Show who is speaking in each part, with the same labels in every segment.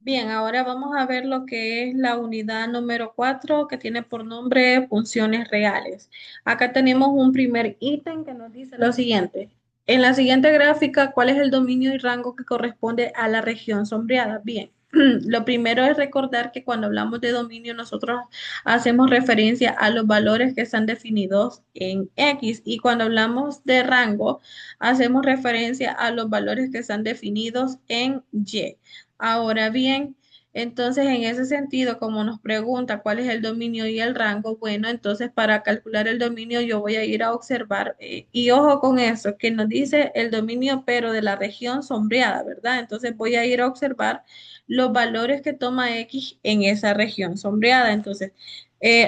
Speaker 1: Bien, ahora vamos a ver lo que es la unidad número 4 que tiene por nombre funciones reales. Acá tenemos un primer ítem que nos dice lo siguiente. En la siguiente gráfica, ¿cuál es el dominio y rango que corresponde a la región sombreada? Bien, lo primero es recordar que cuando hablamos de dominio nosotros hacemos referencia a los valores que están definidos en X y cuando hablamos de rango hacemos referencia a los valores que están definidos en Y. Ahora bien, entonces en ese sentido, como nos pregunta cuál es el dominio y el rango, bueno, entonces para calcular el dominio yo voy a ir a observar, y ojo con eso, que nos dice el dominio pero de la región sombreada, ¿verdad? Entonces voy a ir a observar los valores que toma X en esa región sombreada. Entonces,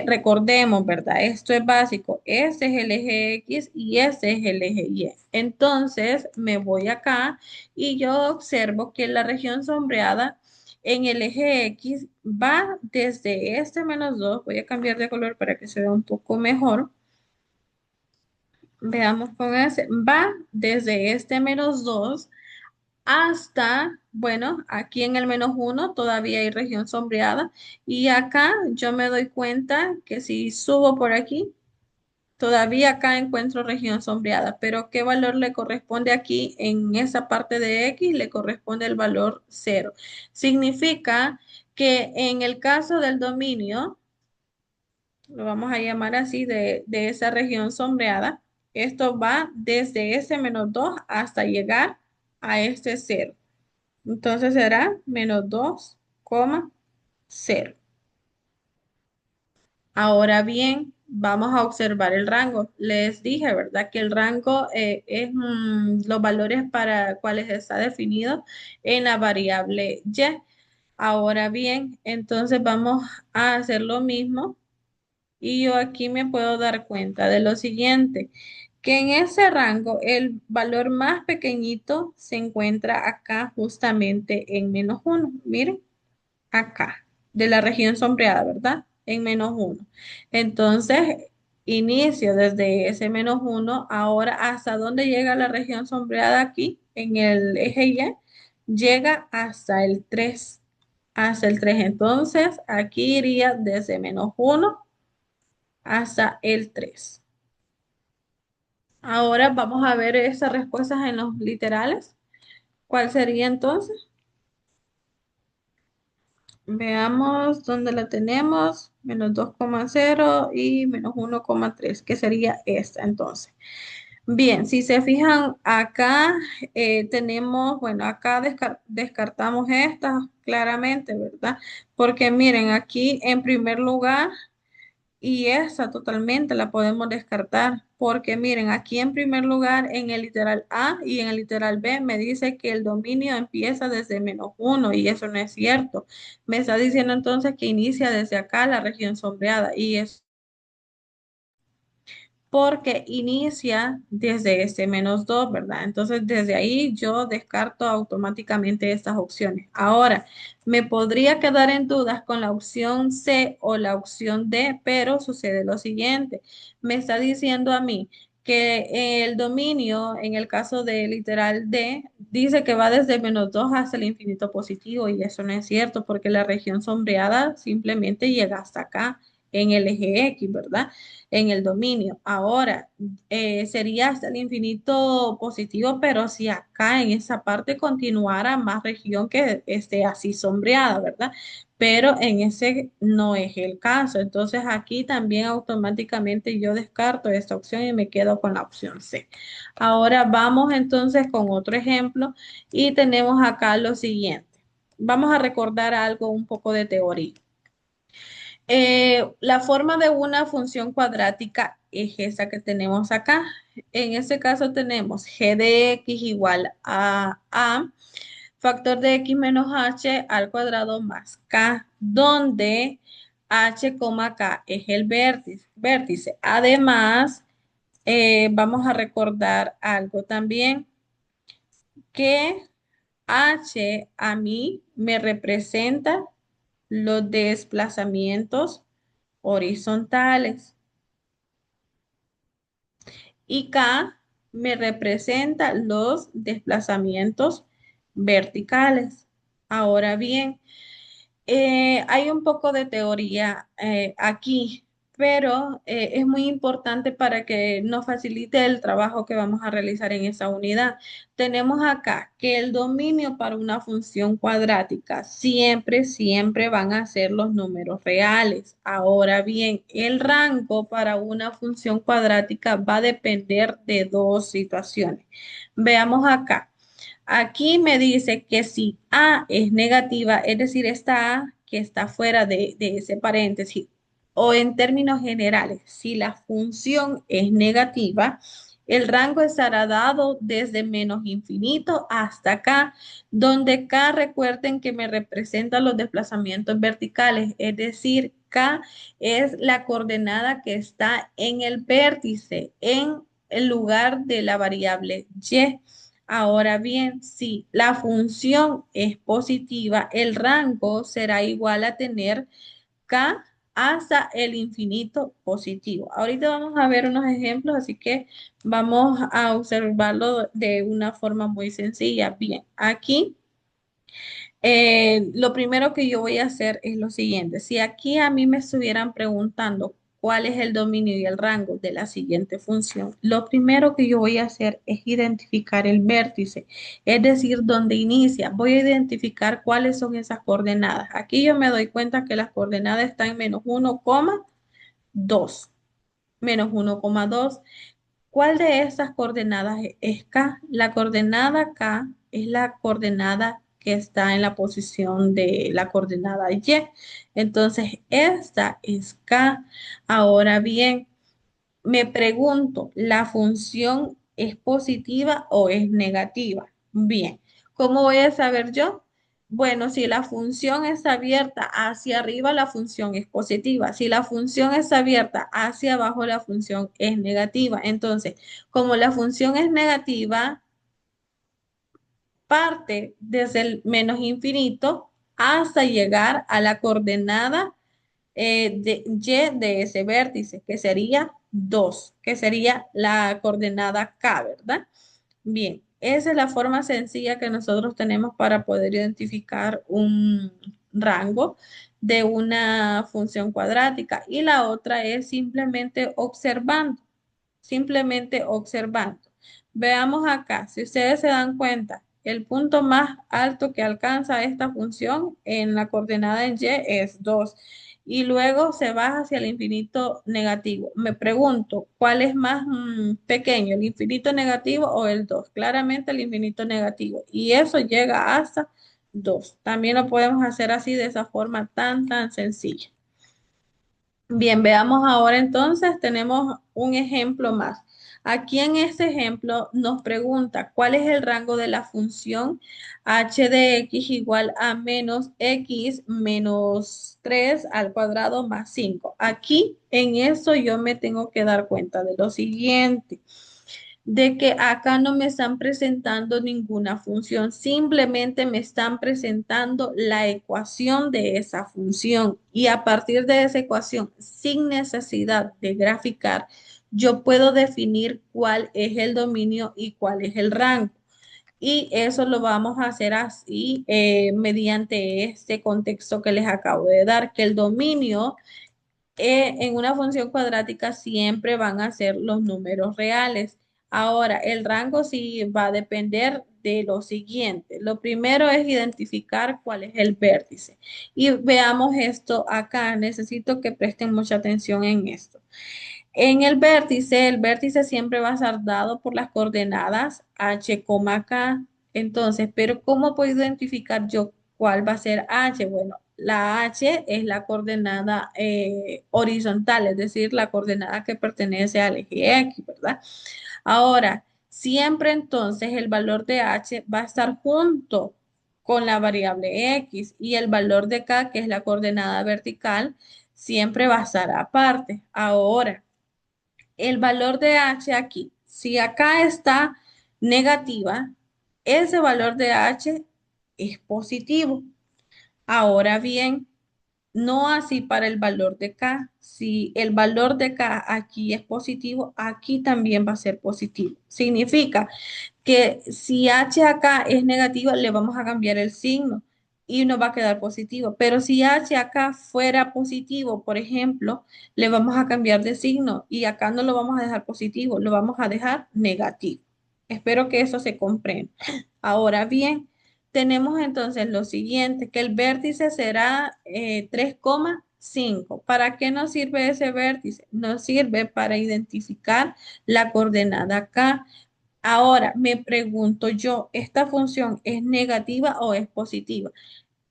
Speaker 1: recordemos, ¿verdad? Esto es básico. Este es el eje X y este es el eje Y. Entonces, me voy acá y yo observo que la región sombreada en el eje X va desde este -2. Voy a cambiar de color para que se vea un poco mejor. Veamos con ese. Va desde este -2 hasta, bueno, aquí en el -1 todavía hay región sombreada. Y acá yo me doy cuenta que si subo por aquí, todavía acá encuentro región sombreada, pero ¿qué valor le corresponde aquí en esa parte de X? Le corresponde el valor 0. Significa que en el caso del dominio, lo vamos a llamar así, de esa región sombreada, esto va desde ese -2 hasta llegar a este 0. Entonces será -2,0. Ahora bien, vamos a observar el rango. Les dije, ¿verdad? Que el rango es los valores para cuales está definido en la variable y. Ahora bien, entonces vamos a hacer lo mismo y yo aquí me puedo dar cuenta de lo siguiente, que en ese rango el valor más pequeñito se encuentra acá justamente en -1. Miren acá, de la región sombreada, ¿verdad? En -1. Entonces, inicio desde ese -1, ahora hasta dónde llega la región sombreada aquí, en el eje Y, llega hasta el 3, hasta el 3. Entonces, aquí iría desde -1 hasta el 3. Ahora vamos a ver esas respuestas en los literales. ¿Cuál sería entonces? Veamos dónde la tenemos. -2,0 y -1,3, que sería esta entonces. Bien, si se fijan acá, tenemos, bueno, acá descartamos esta claramente, ¿verdad? Porque miren, aquí en primer lugar y esa totalmente la podemos descartar, porque miren, aquí en primer lugar, en el literal A y en el literal B, me dice que el dominio empieza desde -1 y eso no es cierto. Me está diciendo entonces que inicia desde acá la región sombreada y es porque inicia desde ese -2, ¿verdad? Entonces, desde ahí yo descarto automáticamente estas opciones. Ahora, me podría quedar en dudas con la opción C o la opción D, pero sucede lo siguiente. Me está diciendo a mí que el dominio, en el caso de literal D, dice que va desde -2 hasta el infinito positivo y eso no es cierto porque la región sombreada simplemente llega hasta acá en el eje X, ¿verdad? En el dominio. Ahora, sería hasta el infinito positivo, pero si acá en esa parte continuara más región que esté así sombreada, ¿verdad? Pero en ese no es el caso. Entonces aquí también automáticamente yo descarto esta opción y me quedo con la opción C. Ahora vamos entonces con otro ejemplo y tenemos acá lo siguiente. Vamos a recordar algo, un poco de teoría. La forma de una función cuadrática es esa que tenemos acá. En este caso tenemos g de x igual a factor de x menos h al cuadrado más k, donde h, k es el vértice. Además, vamos a recordar algo también, que h a mí me representa los desplazamientos horizontales y K me representa los desplazamientos verticales. Ahora bien, hay un poco de teoría aquí, pero es muy importante para que nos facilite el trabajo que vamos a realizar en esa unidad. Tenemos acá que el dominio para una función cuadrática siempre van a ser los números reales. Ahora bien, el rango para una función cuadrática va a depender de dos situaciones. Veamos acá. Aquí me dice que si A es negativa, es decir, esta A que está fuera de ese paréntesis, o en términos generales, si la función es negativa, el rango estará dado desde menos infinito hasta acá, donde K recuerden que me representa los desplazamientos verticales, es decir, K es la coordenada que está en el vértice, en el lugar de la variable Y. Ahora bien, si la función es positiva, el rango será igual a tener k hasta el infinito positivo. Ahorita vamos a ver unos ejemplos, así que vamos a observarlo de una forma muy sencilla. Bien, aquí lo primero que yo voy a hacer es lo siguiente. Si aquí a mí me estuvieran preguntando cuál es el dominio y el rango de la siguiente función, lo primero que yo voy a hacer es identificar el vértice, es decir, dónde inicia. Voy a identificar cuáles son esas coordenadas. Aquí yo me doy cuenta que las coordenadas están en menos 1,2. Menos 1,2. ¿Cuál de estas coordenadas es K? La coordenada K es la coordenada que está en la posición de la coordenada Y. Entonces, esta es K. Ahora bien, me pregunto, ¿la función es positiva o es negativa? Bien, ¿cómo voy a saber yo? Bueno, si la función está abierta hacia arriba, la función es positiva. Si la función está abierta hacia abajo, la función es negativa. Entonces, como la función es negativa, parte desde el menos infinito hasta llegar a la coordenada de Y de ese vértice, que sería 2, que sería la coordenada K, ¿verdad? Bien, esa es la forma sencilla que nosotros tenemos para poder identificar un rango de una función cuadrática. Y la otra es simplemente observando. Veamos acá, si ustedes se dan cuenta, el punto más alto que alcanza esta función en la coordenada en Y es 2 y luego se baja hacia el infinito negativo. Me pregunto, ¿cuál es más pequeño, el infinito negativo o el 2? Claramente el infinito negativo y eso llega hasta 2. También lo podemos hacer así de esa forma tan sencilla. Bien, veamos ahora entonces, tenemos un ejemplo más. Aquí en este ejemplo nos pregunta cuál es el rango de la función h de x igual a menos x menos 3 al cuadrado más 5. Aquí en eso yo me tengo que dar cuenta de lo siguiente, de que acá no me están presentando ninguna función, simplemente me están presentando la ecuación de esa función y a partir de esa ecuación, sin necesidad de graficar, yo puedo definir cuál es el dominio y cuál es el rango. Y eso lo vamos a hacer así mediante este contexto que les acabo de dar, que el dominio en una función cuadrática siempre van a ser los números reales. Ahora, el rango sí va a depender de lo siguiente. Lo primero es identificar cuál es el vértice. Y veamos esto acá. Necesito que presten mucha atención en esto. En el vértice siempre va a estar dado por las coordenadas h, k. Entonces, pero ¿cómo puedo identificar yo cuál va a ser h? Bueno, la h es la coordenada horizontal, es decir, la coordenada que pertenece al eje x, ¿verdad? Ahora, siempre entonces el valor de h va a estar junto con la variable x y el valor de k, que es la coordenada vertical, siempre va a estar aparte. Ahora, el valor de h aquí, si acá está negativa, ese valor de h es positivo. Ahora bien, no así para el valor de k. Si el valor de k aquí es positivo, aquí también va a ser positivo. Significa que si h acá es negativa, le vamos a cambiar el signo y nos va a quedar positivo. Pero si h acá fuera positivo, por ejemplo, le vamos a cambiar de signo y acá no lo vamos a dejar positivo, lo vamos a dejar negativo. Espero que eso se comprenda. Ahora bien, tenemos entonces lo siguiente, que el vértice será 3,5. ¿Para qué nos sirve ese vértice? Nos sirve para identificar la coordenada acá. Ahora me pregunto yo, ¿esta función es negativa o es positiva?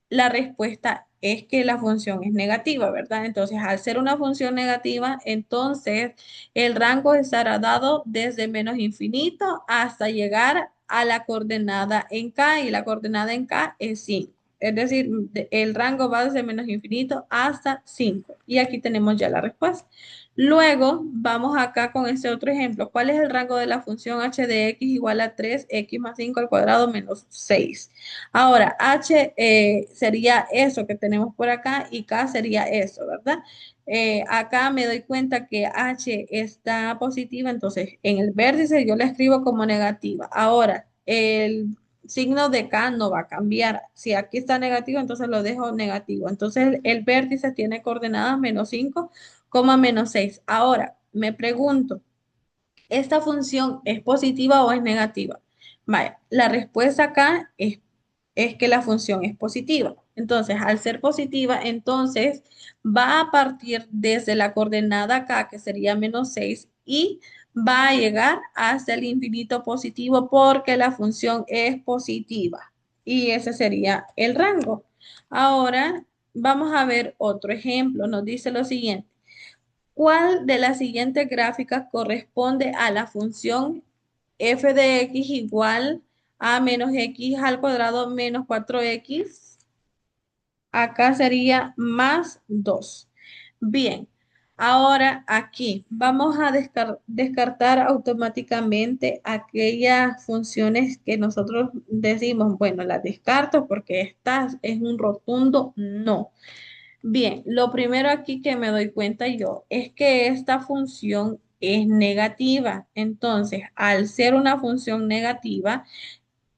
Speaker 1: La respuesta es que la función es negativa, ¿verdad? Entonces, al ser una función negativa, entonces el rango estará dado desde menos infinito hasta llegar a la coordenada en K y la coordenada en K es 5. Es decir, el rango va desde menos infinito hasta 5. Y aquí tenemos ya la respuesta. Luego, vamos acá con este otro ejemplo. ¿Cuál es el rango de la función h de x igual a 3x más 5 al cuadrado menos 6? Ahora, h sería eso que tenemos por acá y k sería eso, ¿verdad? Acá me doy cuenta que h está positiva, entonces en el vértice yo la escribo como negativa. Ahora, el signo de k no va a cambiar. Si aquí está negativo, entonces lo dejo negativo. Entonces el vértice tiene coordenadas menos 5, menos 6. Ahora, me pregunto, ¿esta función es positiva o es negativa? Vaya, la respuesta acá es que la función es positiva. Entonces, al ser positiva, entonces va a partir desde la coordenada acá, que sería menos 6, y va a llegar hasta el infinito positivo porque la función es positiva. Y ese sería el rango. Ahora, vamos a ver otro ejemplo. Nos dice lo siguiente. ¿Cuál de las siguientes gráficas corresponde a la función f de x igual a menos x al cuadrado menos 4x? Acá sería más 2. Bien, ahora aquí vamos a descartar automáticamente aquellas funciones que nosotros decimos, bueno, las descarto porque esta es un rotundo no. Bien, lo primero aquí que me doy cuenta yo es que esta función es negativa. Entonces, al ser una función negativa,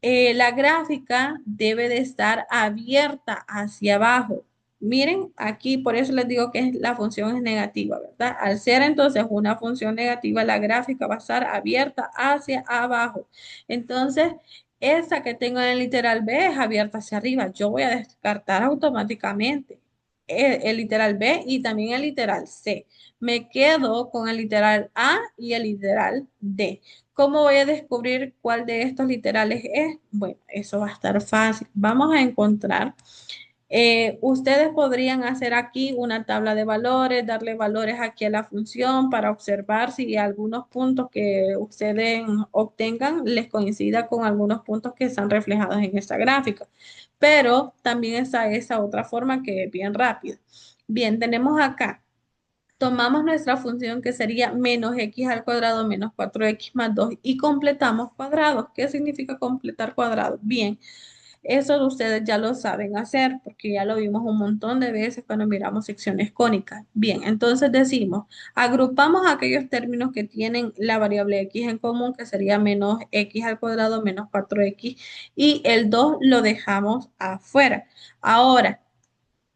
Speaker 1: la gráfica debe de estar abierta hacia abajo. Miren, aquí por eso les digo que la función es negativa, ¿verdad? Al ser entonces una función negativa, la gráfica va a estar abierta hacia abajo. Entonces, esta que tengo en el literal B es abierta hacia arriba. Yo voy a descartar automáticamente el literal B y también el literal C. Me quedo con el literal A y el literal D. ¿Cómo voy a descubrir cuál de estos literales es? Bueno, eso va a estar fácil. Vamos a encontrar. Ustedes podrían hacer aquí una tabla de valores, darle valores aquí a la función para observar si algunos puntos que ustedes obtengan les coincida con algunos puntos que están reflejados en esta gráfica. Pero también está esa otra forma que es bien rápida. Bien, tenemos acá. Tomamos nuestra función que sería menos x al cuadrado menos 4x más 2 y completamos cuadrados. ¿Qué significa completar cuadrados? Bien, eso ustedes ya lo saben hacer porque ya lo vimos un montón de veces cuando miramos secciones cónicas. Bien, entonces decimos, agrupamos aquellos términos que tienen la variable x en común, que sería menos x al cuadrado menos 4x, y el 2 lo dejamos afuera. Ahora,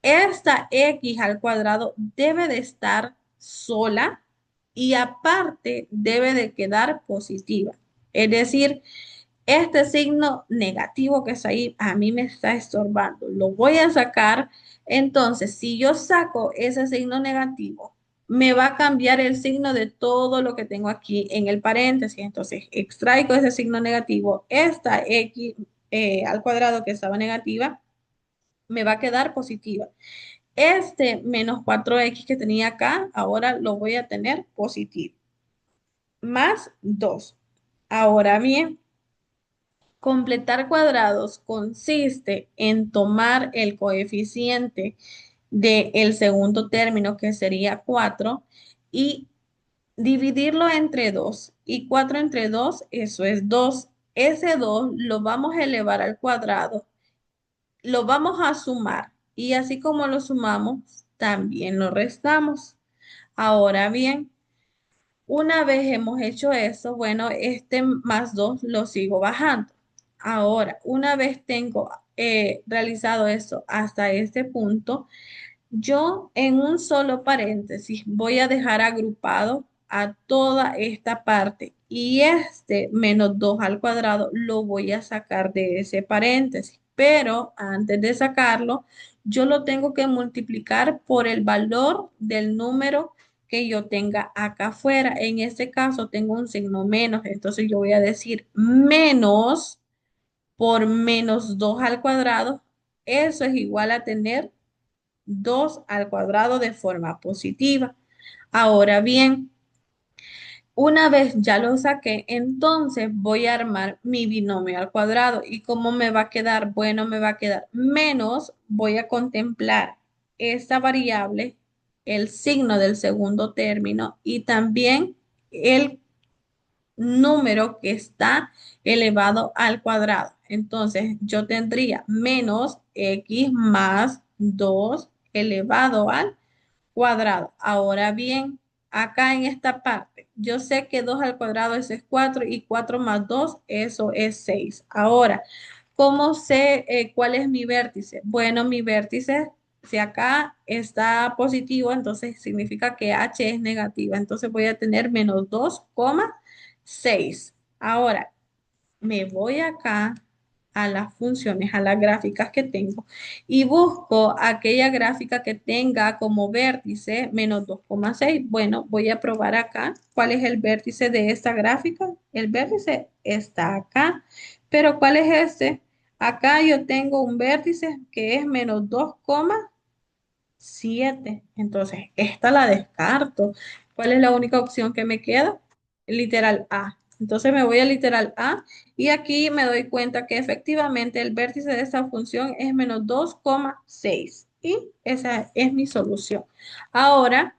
Speaker 1: esta x al cuadrado debe de estar sola y aparte debe de quedar positiva. Es decir, este signo negativo que está ahí a mí me está estorbando. Lo voy a sacar. Entonces, si yo saco ese signo negativo, me va a cambiar el signo de todo lo que tengo aquí en el paréntesis. Entonces, extraigo ese signo negativo. Esta x al cuadrado que estaba negativa me va a quedar positiva. Este menos 4x que tenía acá, ahora lo voy a tener positivo. Más 2. Ahora bien, completar cuadrados consiste en tomar el coeficiente del segundo término, que sería 4, y dividirlo entre 2. Y 4 entre 2, eso es 2. Ese 2 lo vamos a elevar al cuadrado, lo vamos a sumar. Y así como lo sumamos, también lo restamos. Ahora bien, una vez hemos hecho eso, bueno, este más 2 lo sigo bajando. Ahora, una vez tengo realizado esto hasta este punto, yo en un solo paréntesis voy a dejar agrupado a toda esta parte y este menos 2 al cuadrado lo voy a sacar de ese paréntesis. Pero antes de sacarlo, yo lo tengo que multiplicar por el valor del número que yo tenga acá afuera. En este caso tengo un signo menos, entonces yo voy a decir menos por menos 2 al cuadrado. Eso es igual a tener 2 al cuadrado de forma positiva. Ahora bien, una vez ya lo saqué, entonces voy a armar mi binomio al cuadrado. ¿Y cómo me va a quedar? Bueno, me va a quedar menos, voy a contemplar esta variable, el signo del segundo término y también el número que está elevado al cuadrado. Entonces, yo tendría menos x más 2 elevado al cuadrado. Ahora bien, acá en esta parte, yo sé que 2 al cuadrado eso es 4 y 4 más 2 eso es 6. Ahora, ¿cómo sé cuál es mi vértice? Bueno, mi vértice, si acá está positivo, entonces significa que h es negativa. Entonces voy a tener menos 2,6. Ahora, me voy acá a las funciones, a las gráficas que tengo y busco aquella gráfica que tenga como vértice menos 2,6. Bueno, voy a probar acá cuál es el vértice de esta gráfica. El vértice está acá, pero ¿cuál es este? Acá yo tengo un vértice que es menos 2,7. Entonces, esta la descarto. ¿Cuál es la única opción que me queda? Literal A. Entonces me voy a literal A y aquí me doy cuenta que efectivamente el vértice de esta función es menos 2,6 y esa es mi solución. Ahora,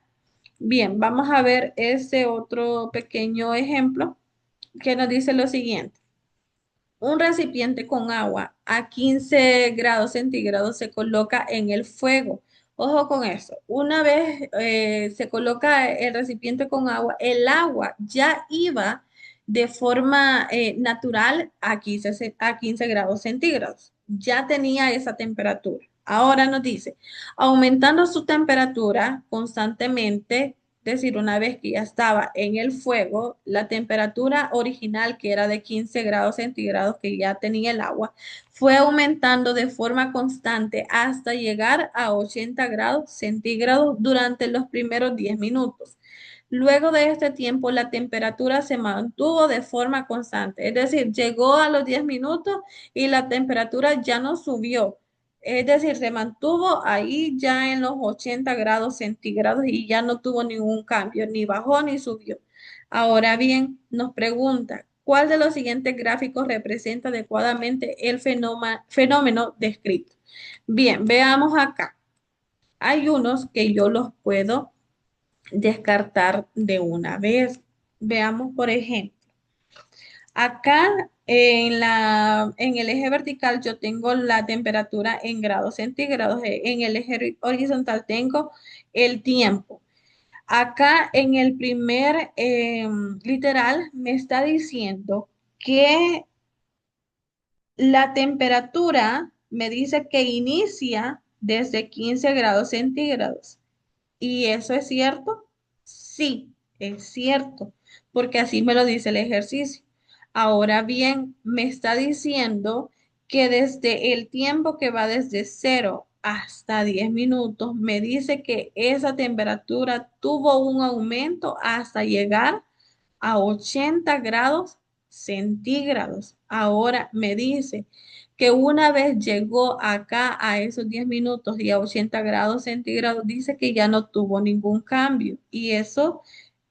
Speaker 1: bien, vamos a ver este otro pequeño ejemplo que nos dice lo siguiente. Un recipiente con agua a 15 grados centígrados se coloca en el fuego. Ojo con eso. Una vez se coloca el recipiente con agua, el agua ya iba de forma natural a 15 grados centígrados. Ya tenía esa temperatura. Ahora nos dice, aumentando su temperatura constantemente, es decir, una vez que ya estaba en el fuego, la temperatura original, que era de 15 grados centígrados, que ya tenía el agua, fue aumentando de forma constante hasta llegar a 80 grados centígrados durante los primeros 10 minutos. Luego de este tiempo, la temperatura se mantuvo de forma constante, es decir, llegó a los 10 minutos y la temperatura ya no subió. Es decir, se mantuvo ahí ya en los 80 grados centígrados y ya no tuvo ningún cambio, ni bajó ni subió. Ahora bien, nos pregunta, ¿cuál de los siguientes gráficos representa adecuadamente el fenómeno descrito? Bien, veamos acá. Hay unos que yo los puedo descartar de una vez. Veamos, por ejemplo. Acá en el eje vertical yo tengo la temperatura en grados centígrados, en el eje horizontal tengo el tiempo. Acá en el primer literal me está diciendo que la temperatura me dice que inicia desde 15 grados centígrados. ¿Y eso es cierto? Sí, es cierto, porque así me lo dice el ejercicio. Ahora bien, me está diciendo que desde el tiempo que va desde 0 hasta 10 minutos, me dice que esa temperatura tuvo un aumento hasta llegar a 80 grados centígrados. Ahora me dice que una vez llegó acá a esos 10 minutos y a 80 grados centígrados, dice que ya no tuvo ningún cambio. Y eso,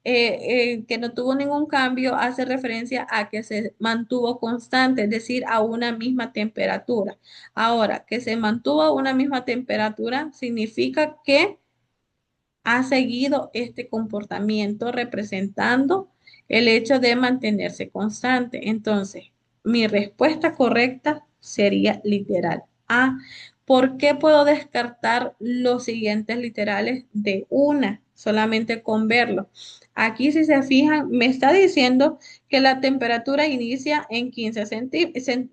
Speaker 1: que no tuvo ningún cambio, hace referencia a que se mantuvo constante, es decir, a una misma temperatura. Ahora, que se mantuvo a una misma temperatura significa que ha seguido este comportamiento representando el hecho de mantenerse constante. Entonces, mi respuesta correcta sería literal. Ah, ¿por qué puedo descartar los siguientes literales de una? Solamente con verlo. Aquí, si se fijan, me está diciendo que la temperatura inicia en 15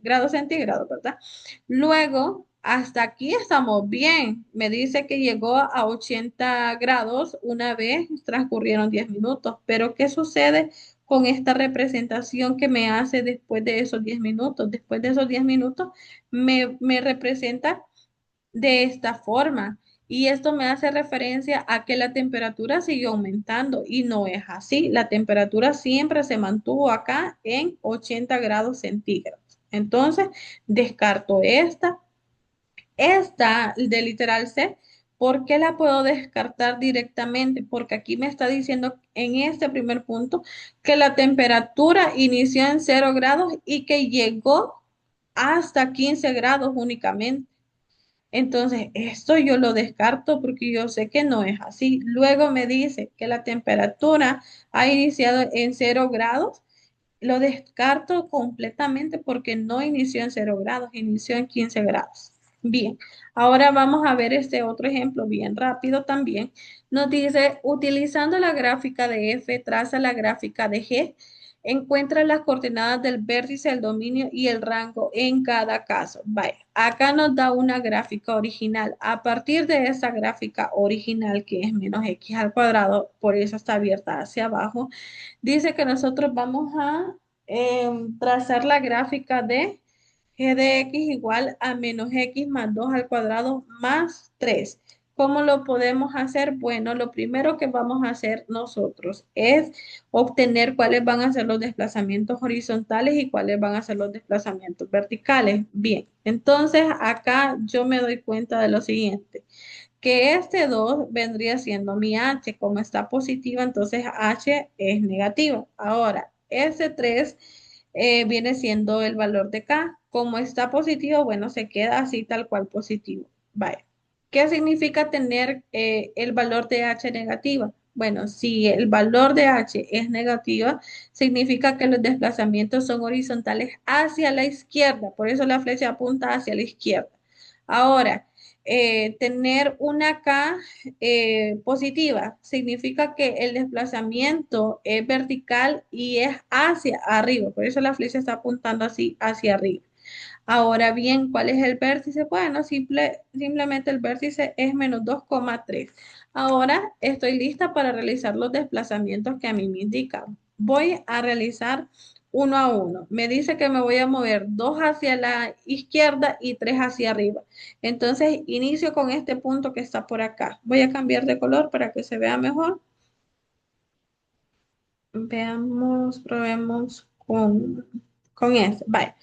Speaker 1: grados centígrados, ¿verdad? Luego, hasta aquí estamos bien. Me dice que llegó a 80 grados una vez transcurrieron 10 minutos. Pero, ¿qué sucede con esta representación que me hace después de esos 10 minutos? Después de esos 10 minutos me representa de esta forma. Y esto me hace referencia a que la temperatura siguió aumentando y no es así. La temperatura siempre se mantuvo acá en 80 grados centígrados. Entonces, descarto esta de literal C. ¿Por qué la puedo descartar directamente? Porque aquí me está diciendo en este primer punto que la temperatura inició en 0 grados y que llegó hasta 15 grados únicamente. Entonces, esto yo lo descarto porque yo sé que no es así. Luego me dice que la temperatura ha iniciado en 0 grados. Lo descarto completamente porque no inició en 0 grados, inició en 15 grados. Bien, ahora vamos a ver este otro ejemplo bien rápido también. Nos dice, utilizando la gráfica de F, traza la gráfica de G, encuentra las coordenadas del vértice, el dominio y el rango en cada caso. Vaya, acá nos da una gráfica original. A partir de esa gráfica original, que es menos x al cuadrado, por eso está abierta hacia abajo, dice que nosotros vamos a trazar la gráfica de g de x igual a menos x más 2 al cuadrado más 3. ¿Cómo lo podemos hacer? Bueno, lo primero que vamos a hacer nosotros es obtener cuáles van a ser los desplazamientos horizontales y cuáles van a ser los desplazamientos verticales. Bien, entonces acá yo me doy cuenta de lo siguiente, que este 2 vendría siendo mi h. Como está positiva, entonces h es negativa. Ahora, este 3 viene siendo el valor de k. Como está positivo, bueno, se queda así tal cual positivo. Vaya. ¿Qué significa tener el valor de h negativa? Bueno, si el valor de h es negativa, significa que los desplazamientos son horizontales hacia la izquierda. Por eso la flecha apunta hacia la izquierda. Ahora, tener una K positiva significa que el desplazamiento es vertical y es hacia arriba. Por eso la flecha está apuntando así hacia arriba. Ahora bien, ¿cuál es el vértice? Bueno, simplemente el vértice es menos 2,3. Ahora estoy lista para realizar los desplazamientos que a mí me indican. Voy a realizar uno a uno. Me dice que me voy a mover 2 hacia la izquierda y 3 hacia arriba. Entonces, inicio con este punto que está por acá. Voy a cambiar de color para que se vea mejor. Veamos, probemos con este. Vale.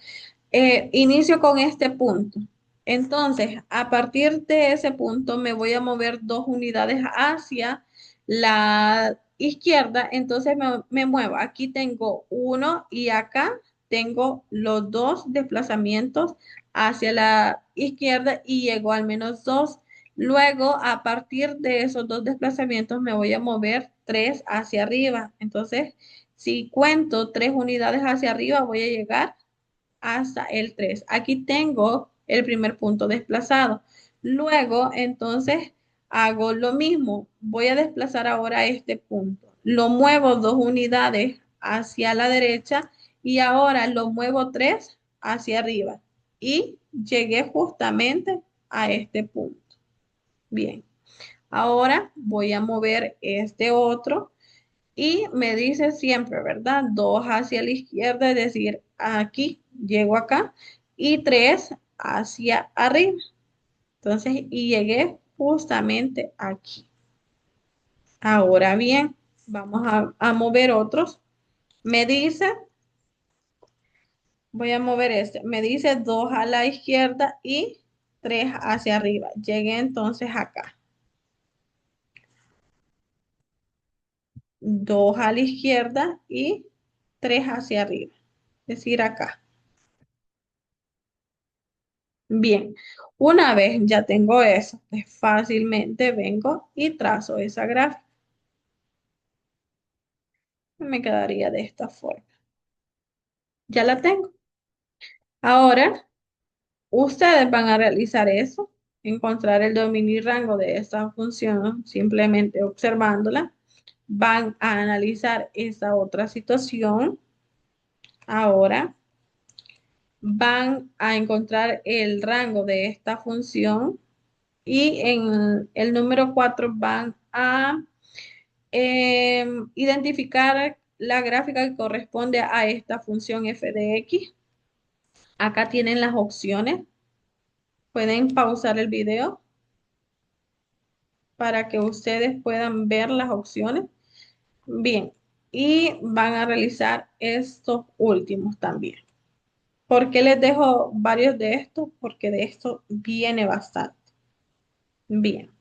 Speaker 1: Inicio con este punto. Entonces, a partir de ese punto me voy a mover 2 unidades hacia la izquierda. Entonces me muevo. Aquí tengo uno y acá tengo los dos desplazamientos hacia la izquierda y llego al menos 2. Luego, a partir de esos dos desplazamientos, me voy a mover 3 hacia arriba. Entonces, si cuento 3 unidades hacia arriba, voy a llegar hasta el 3. Aquí tengo el primer punto desplazado. Luego, entonces, hago lo mismo. Voy a desplazar ahora este punto. Lo muevo 2 unidades hacia la derecha y ahora lo muevo 3 hacia arriba. Y llegué justamente a este punto. Bien. Ahora voy a mover este otro y me dice siempre, ¿verdad? 2 hacia la izquierda, es decir, aquí, llego acá, y 3 hacia arriba. Entonces, y llegué justamente aquí. Ahora bien, vamos a mover otros. Me dice, voy a mover este, me dice 2 a la izquierda y 3 hacia arriba. Llegué entonces acá. 2 a la izquierda y 3 hacia arriba. Es decir, acá. Bien, una vez ya tengo eso, pues fácilmente vengo y trazo esa gráfica. Me quedaría de esta forma. Ya la tengo. Ahora Ustedes van a realizar eso, encontrar el dominio y rango de esta función simplemente observándola. Van a analizar esa otra situación. Ahora van a encontrar el rango de esta función y en el número 4 van a identificar la gráfica que corresponde a esta función f de x. Acá tienen las opciones. Pueden pausar el video para que ustedes puedan ver las opciones. Bien, y van a realizar estos últimos también. ¿Por qué les dejo varios de estos? Porque de esto viene bastante. Bien.